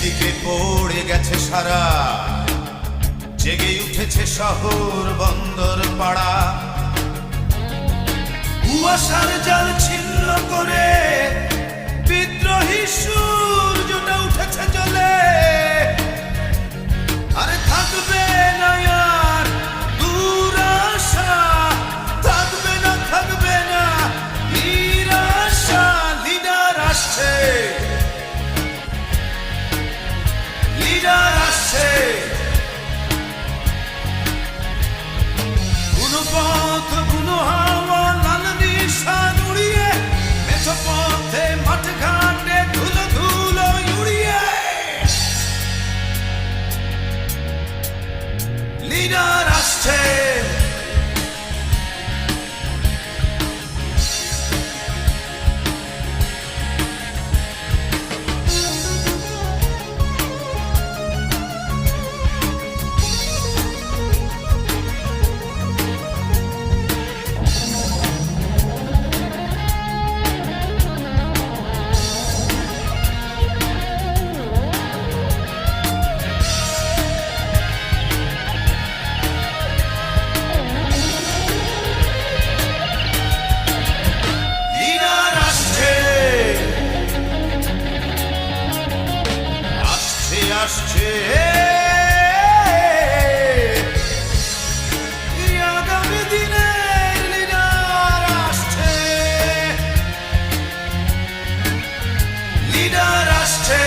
দিকে পড়ে গেছে সারা, জেগে উঠেছে শহর বন্দর পাড়া। কুয়াশার জাল ছিন্ন করে বিদ্রোহী সূর্যটা উঠেছে জ্বলে। আরে থাকবে না আর দুরাশা, থাকবে না নিরাশা। লিডার আসছে, লিডার আসছে। কোন পথ কোন হাওয়া লাল নিশান উড়িয়ে, মেঠো পথে মাঠ ঘাটে ধুলো ধুলো উড়িয়ে। লিডার আসছে, আসছে আগামী দিনের লিডার আসছে, লিডার আসছে,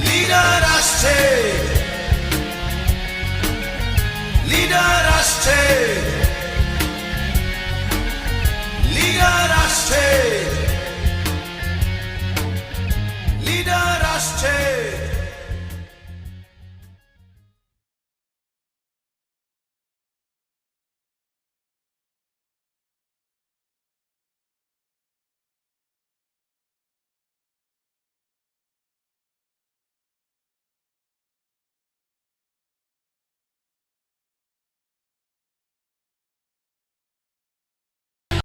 লিডার আসছে, লিডার আসছে, লিডার আসছে।